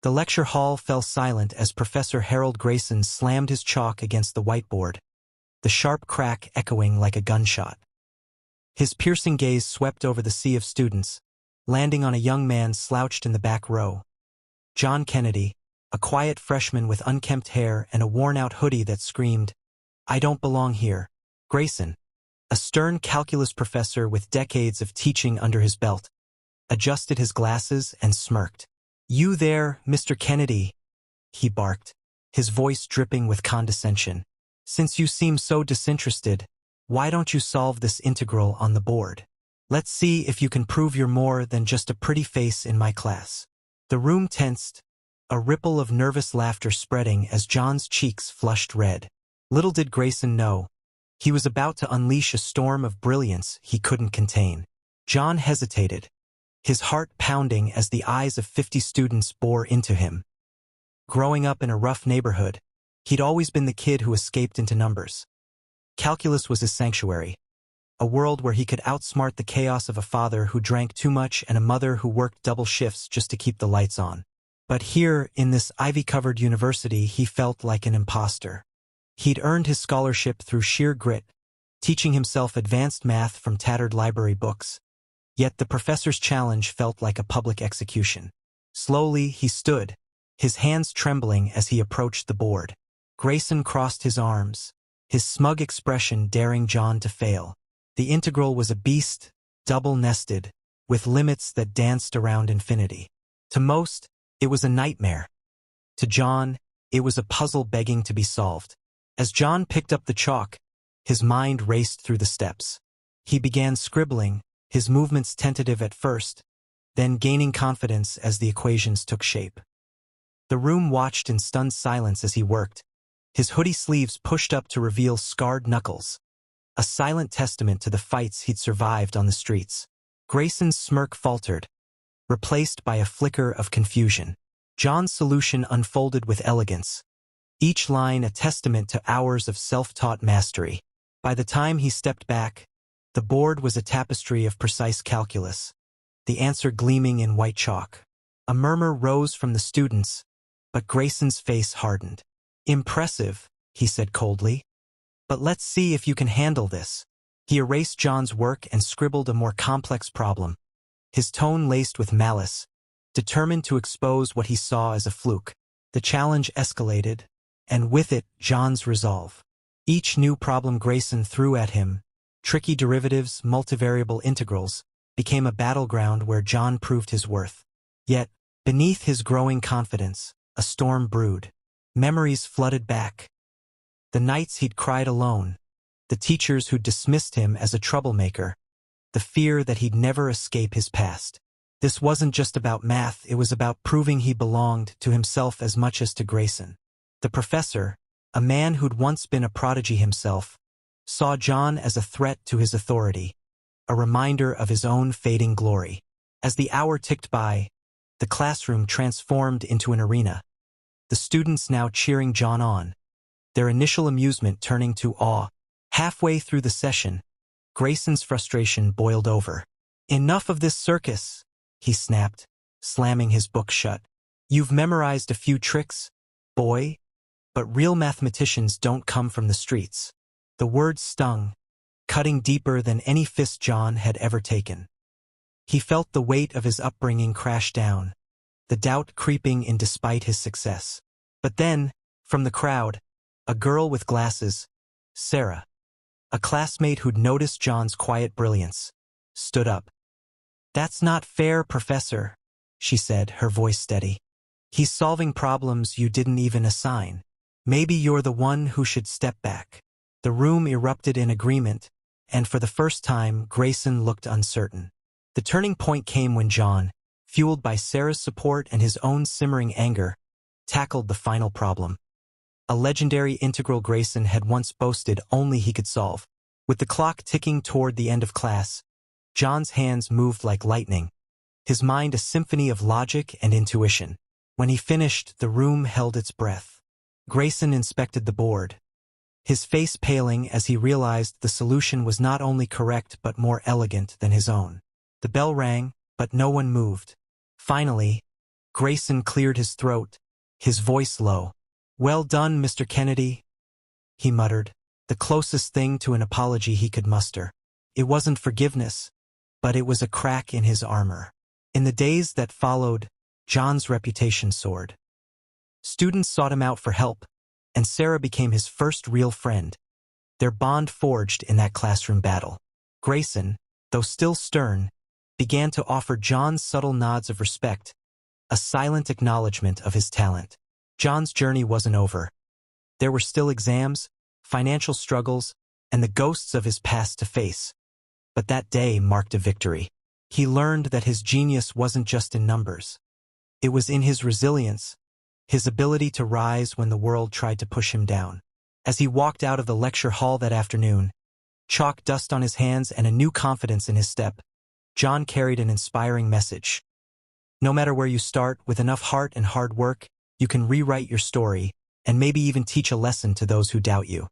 The lecture hall fell silent as Professor Harold Grayson slammed his chalk against the whiteboard, the sharp crack echoing like a gunshot. His piercing gaze swept over the sea of students, landing on a young man slouched in the back row. John Kennedy, a quiet freshman with unkempt hair and a worn-out hoodie that screamed, "I don't belong here." Grayson, a stern calculus professor with decades of teaching under his belt, adjusted his glasses and smirked. "You there, Mr. Kennedy?" he barked, his voice dripping with condescension. "Since you seem so disinterested, why don't you solve this integral on the board? Let's see if you can prove you're more than just a pretty face in my class." The room tensed, a ripple of nervous laughter spreading as John's cheeks flushed red. Little did Grayson know, he was about to unleash a storm of brilliance he couldn't contain. John hesitated, his heart pounding as the eyes of 50 students bore into him. Growing up in a rough neighborhood, he'd always been the kid who escaped into numbers. Calculus was his sanctuary, a world where he could outsmart the chaos of a father who drank too much and a mother who worked double shifts just to keep the lights on. But here, in this ivy-covered university, he felt like an imposter. He'd earned his scholarship through sheer grit, teaching himself advanced math from tattered library books. Yet the professor's challenge felt like a public execution. Slowly, he stood, his hands trembling as he approached the board. Grayson crossed his arms, his smug expression daring John to fail. The integral was a beast, double-nested, with limits that danced around infinity. To most, it was a nightmare. To John, it was a puzzle begging to be solved. As John picked up the chalk, his mind raced through the steps. He began scribbling, his movements tentative at first, then gaining confidence as the equations took shape. The room watched in stunned silence as he worked, his hoodie sleeves pushed up to reveal scarred knuckles, a silent testament to the fights he'd survived on the streets. Grayson's smirk faltered, replaced by a flicker of confusion. John's solution unfolded with elegance, each line a testament to hours of self-taught mastery. By the time he stepped back, the board was a tapestry of precise calculus, the answer gleaming in white chalk. A murmur rose from the students, but Grayson's face hardened. "Impressive," he said coldly. "But let's see if you can handle this." He erased John's work and scribbled a more complex problem, his tone laced with malice, determined to expose what he saw as a fluke. The challenge escalated, and with it, John's resolve. Each new problem Grayson threw at him, tricky derivatives, multivariable integrals, became a battleground where John proved his worth. Yet, beneath his growing confidence, a storm brewed. Memories flooded back. The nights he'd cried alone, the teachers who'd dismissed him as a troublemaker, the fear that he'd never escape his past. This wasn't just about math, it was about proving he belonged to himself as much as to Grayson. The professor, a man who'd once been a prodigy himself, saw John as a threat to his authority, a reminder of his own fading glory. As the hour ticked by, the classroom transformed into an arena, the students now cheering John on, their initial amusement turning to awe. Halfway through the session, Grayson's frustration boiled over. "Enough of this circus," he snapped, slamming his book shut. "You've memorized a few tricks, boy, but real mathematicians don't come from the streets." The words stung, cutting deeper than any fist John had ever taken. He felt the weight of his upbringing crash down, the doubt creeping in despite his success. But then, from the crowd, a girl with glasses, Sarah, a classmate who'd noticed John's quiet brilliance, stood up. "That's not fair, Professor," she said, her voice steady. "He's solving problems you didn't even assign. Maybe you're the one who should step back." The room erupted in agreement, and for the first time, Grayson looked uncertain. The turning point came when John, fueled by Sarah's support and his own simmering anger, tackled the final problem. A legendary integral Grayson had once boasted only he could solve. With the clock ticking toward the end of class, John's hands moved like lightning, his mind a symphony of logic and intuition. When he finished, the room held its breath. Grayson inspected the board, his face paling as he realized the solution was not only correct but more elegant than his own. The bell rang, but no one moved. Finally, Grayson cleared his throat, his voice low. "Well done, Mr. Kennedy," he muttered, the closest thing to an apology he could muster. It wasn't forgiveness, but it was a crack in his armor. In the days that followed, John's reputation soared. Students sought him out for help, and Sarah became his first real friend. Their bond forged in that classroom battle. Grayson, though still stern, began to offer John subtle nods of respect, a silent acknowledgement of his talent. John's journey wasn't over. There were still exams, financial struggles, and the ghosts of his past to face. But that day marked a victory. He learned that his genius wasn't just in numbers. It was in his resilience, his ability to rise when the world tried to push him down. As he walked out of the lecture hall that afternoon, chalk dust on his hands and a new confidence in his step, John carried an inspiring message. No matter where you start, with enough heart and hard work, you can rewrite your story and maybe even teach a lesson to those who doubt you.